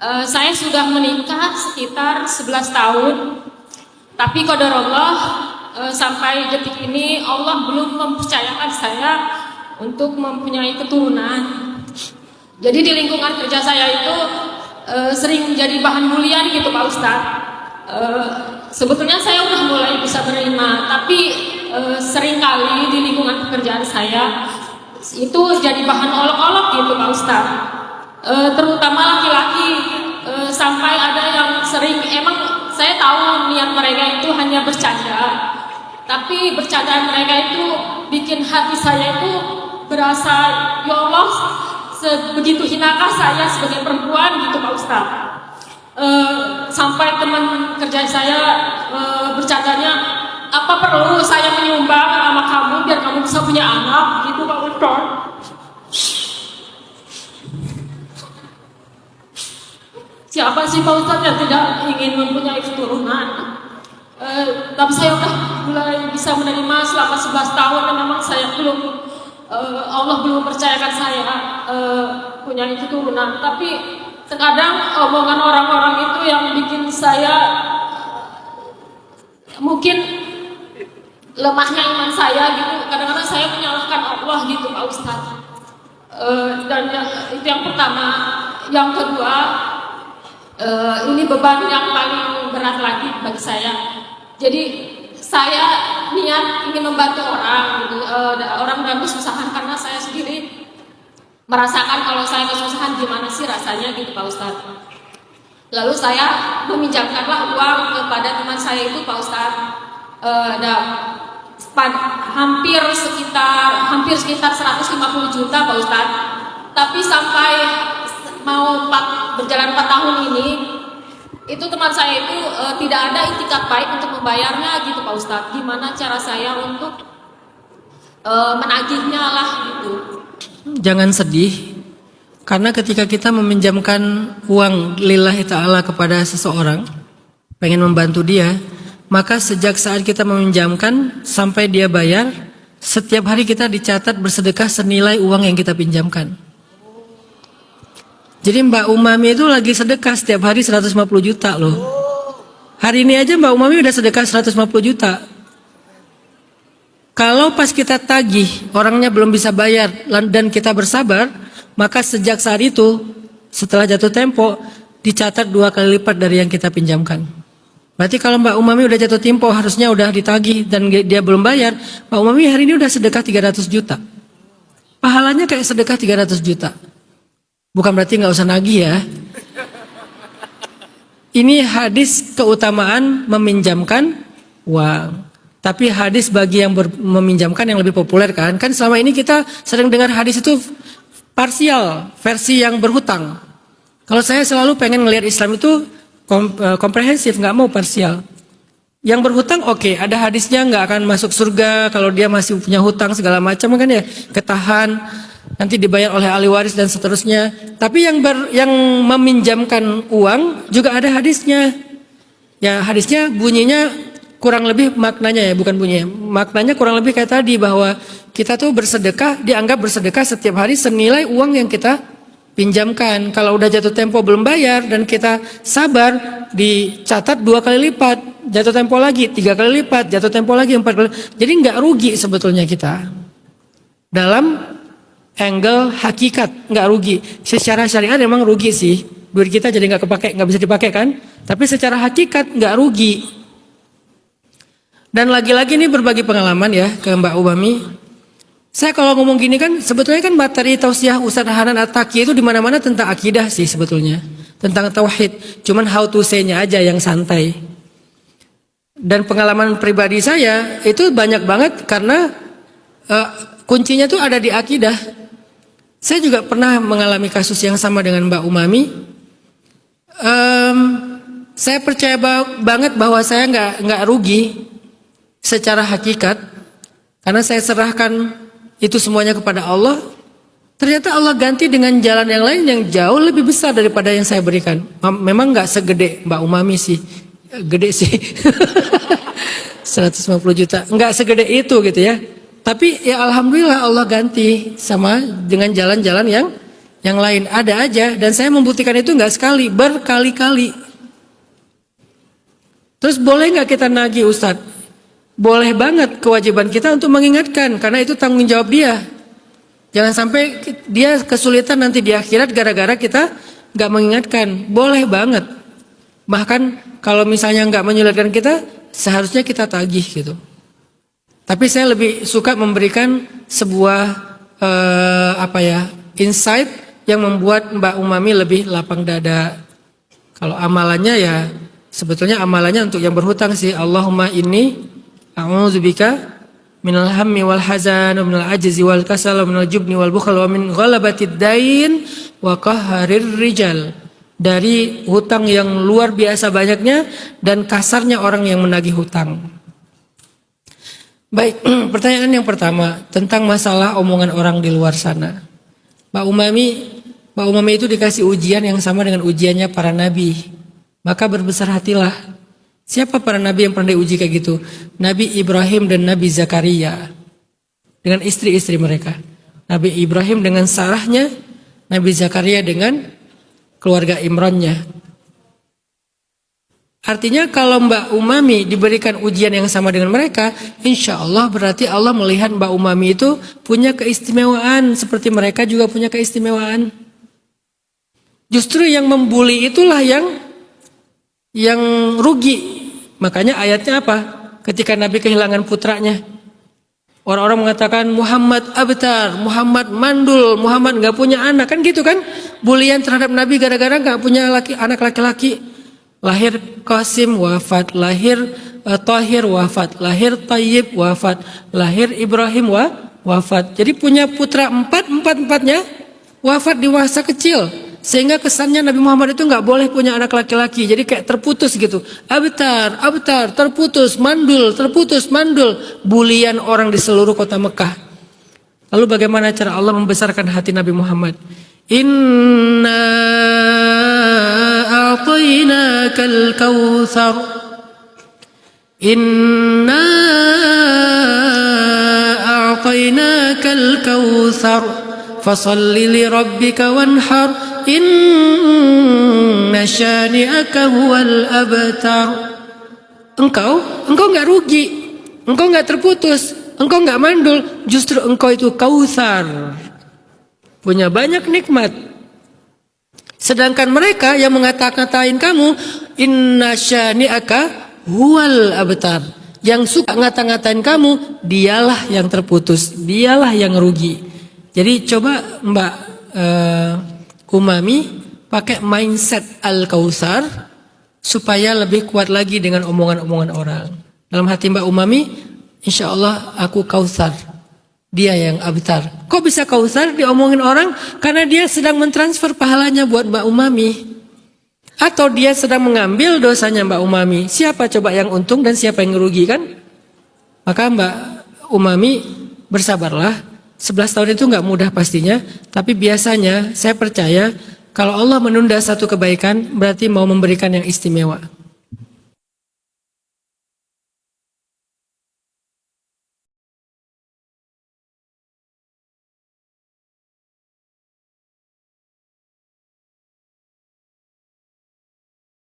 Saya sudah menikah sekitar 11 tahun, tapi qadar Allah, sampai detik ini Allah belum mempercayakan saya untuk mempunyai keturunan. Jadi di lingkungan kerja saya itu sering menjadi bahan bulian gitu Pak Ustadz. Sebetulnya saya udah mulai bisa menerima, tapi seringkali di lingkungan pekerjaan saya itu jadi bahan olok-olok gitu Pak Ustadz. Terutama laki-laki, sampai ada yang sering, emang saya tahu niat mereka itu hanya bercanda, tapi bercandaan mereka itu bikin hati saya itu berasa, ya Allah, sebegitu hinakah saya sebagai perempuan gitu Pak Ustadz. Sampai teman kerja saya bercandanya, apa perlu saya menyumbang sama kamu biar kamu bisa punya anak gitu Pak Ustadz. Siapa sih Pak Ustadz yang tidak ingin mempunyai keturunan? Tapi saya udah mulai bisa menerima selama 11 tahun dan memang saya belum, Allah belum percayakan saya punya keturunan. Tapi terkadang omongan orang-orang itu yang bikin saya mungkin lemahnya iman saya gitu. Kadang-kadang saya menyalahkan Allah gitu Pak Ustadz. Dan itu yang pertama. Yang kedua, ini beban yang paling berat lagi bagi saya. Jadi saya niat ingin membantu orang gitu, orang dalam kesusahan, karena saya sendiri merasakan kalau saya kesusahan gimana sih rasanya gitu Pak Ustadz. Lalu saya meminjamkanlah uang kepada teman saya itu Pak Ustadz, hampir sekitar 150 juta Pak Ustadz. Tapi sampai mau berjalan 4 tahun ini, itu teman saya itu tidak ada itikat baik untuk membayarnya gitu Pak Ustadz. Gimana cara saya untuk menagihnya lah gitu. Jangan sedih, karena ketika kita meminjamkan uang lillahi ta'ala kepada seseorang, pengen membantu dia, maka sejak saat kita meminjamkan sampai dia bayar, setiap hari kita dicatat bersedekah senilai uang yang kita pinjamkan. Jadi Mbak Umami itu lagi sedekah setiap hari 150 juta loh. Hari ini aja Mbak Umami udah sedekah 150 juta. Kalau pas kita tagih, orangnya belum bisa bayar dan kita bersabar, maka sejak saat itu, setelah jatuh tempo, dicatat 2 kali lipat dari yang kita pinjamkan. Berarti kalau Mbak Umami udah jatuh tempo, harusnya udah ditagih dan dia belum bayar, Mbak Umami hari ini udah sedekah 300 juta. Pahalanya kayak sedekah 300 juta. Bukan berarti nggak usah nagih ya. Ini hadis keutamaan meminjamkan uang. Tapi hadis bagi yang meminjamkan yang lebih populer kan. Kan selama ini kita sering dengar hadis itu parsial, versi yang berhutang. Kalau saya selalu pengen ngelihat Islam itu komprehensif, nggak mau parsial. Yang berhutang oke, ada hadisnya nggak akan masuk surga kalau dia masih punya hutang segala macam kan ya, ketahan. Nanti dibayar oleh ahli waris dan seterusnya. Tapi yang meminjamkan uang juga ada hadisnya. Ya hadisnya bunyinya kurang lebih maknanya ya, bukan bunyinya. Maknanya kurang lebih kayak tadi, bahwa kita tuh bersedekah, dianggap bersedekah setiap hari senilai uang yang kita pinjamkan. Kalau udah jatuh tempo belum bayar dan kita sabar, dicatat 2 kali lipat. Jatuh tempo lagi 3 kali lipat, jatuh tempo lagi 4 kali. Jadi nggak rugi sebetulnya kita. Dalam angle hakikat nggak rugi. Secara syariat memang rugi sih, duit kita jadi nggak kepake, nggak bisa dipakai kan. Tapi secara hakikat nggak rugi. Dan lagi-lagi ini berbagi pengalaman ya ke Mbak Umami. Saya kalau ngomong gini kan, sebetulnya kan materi tausiah Ustadz Hanan At-Taqi itu dimana-mana tentang akidah sih sebetulnya, tentang tauhid. Cuman how to say-nya aja yang santai. Dan pengalaman pribadi saya itu banyak banget karena kuncinya tuh ada di akidah. Saya juga pernah mengalami kasus yang sama dengan Mbak Umami. Saya percaya banget bahwa saya nggak rugi secara hakikat, karena saya serahkan itu semuanya kepada Allah. Ternyata Allah ganti dengan jalan yang lain yang jauh lebih besar daripada yang saya berikan. Memang nggak segede Mbak Umami sih, gede sih, 150 juta, nggak segede itu gitu ya. Tapi ya alhamdulillah Allah ganti sama dengan jalan-jalan yang lain ada aja, dan saya membuktikan itu nggak sekali, berkali-kali. Terus boleh nggak kita nagih Ustadz? Boleh banget, kewajiban kita untuk mengingatkan, karena itu tanggung jawab dia. Jangan sampai dia kesulitan nanti di akhirat gara-gara kita nggak mengingatkan. Boleh banget. Bahkan kalau misalnya nggak menyulitkan kita, seharusnya kita tagih gitu. Tapi saya lebih suka memberikan sebuah insight yang membuat Mbak Umami lebih lapang dada. Kalau amalannya ya sebetulnya amalannya untuk yang berhutang sih. Allahumma inni a'udzubika minal hammi wal hazan wa minal ajzi wal kasal wa minal jubni wal bukhl wa min ghalabatid dain wa qaharir rijal. Dari hutang yang luar biasa banyaknya dan kasarnya orang yang menagih hutang. Baik, pertanyaan yang pertama tentang masalah omongan orang di luar sana. Mbak Umami itu dikasih ujian yang sama dengan ujiannya para nabi. Maka berbesar hatilah. Siapa para nabi yang pernah diuji kayak gitu? Nabi Ibrahim dan Nabi Zakaria dengan istri-istri mereka. Nabi Ibrahim dengan Sarahnya, Nabi Zakaria dengan keluarga Imronnya. Artinya kalau Mbak Umami diberikan ujian yang sama dengan mereka, insya Allah berarti Allah melihat Mbak Umami itu punya keistimewaan seperti mereka juga punya keistimewaan. Justru yang membuli itulah yang rugi. Makanya ayatnya apa? Ketika Nabi kehilangan putranya, orang-orang mengatakan Muhammad abtar, Muhammad mandul, Muhammad nggak punya anak, kan gitu kan? Bulian terhadap Nabi gara-gara nggak punya anak laki-laki. Lahir Qasim wafat, lahir Tahir wafat, lahir Tayyib wafat, lahir Ibrahim wafat. Jadi punya putra empatnya wafat di masa kecil. Sehingga kesannya Nabi Muhammad itu nggak boleh punya anak laki-laki. Jadi kayak terputus gitu. Abtar, terputus, mandul. Bulian orang di seluruh kota Mekah. Lalu bagaimana cara Allah membesarkan hati Nabi Muhammad? Inna a'tainakal kautsar. Inna a'tainakal kautsar. Fasalli li rabbika wanhar. Inna syani'aka huwal abtar. Engkau enggak rugi. Engkau enggak terputus. Engkau enggak mandul. Justru engkau itu kautsar. Punya banyak nikmat. Sedangkan mereka yang mengata-ngatain kamu, inna syani'aka huwal abtar. Yang suka ngata-ngatain kamu, dialah yang terputus, dialah yang rugi. Jadi coba Mbak Umami pakai mindset Al-Kautsar supaya lebih kuat lagi dengan omongan-omongan orang. Dalam hati Mbak Umami, insya Allah aku Kautsar. Dia yang abtar. Kok bisa Kautsar diomongin orang? Karena dia sedang mentransfer pahalanya buat Mbak Umami. Atau dia sedang mengambil dosanya Mbak Umami. Siapa coba yang untung dan siapa yang merugi kan? Maka Mbak Umami bersabarlah. 11 tahun itu nggak mudah pastinya. Tapi biasanya saya percaya kalau Allah menunda satu kebaikan berarti mau memberikan yang istimewa.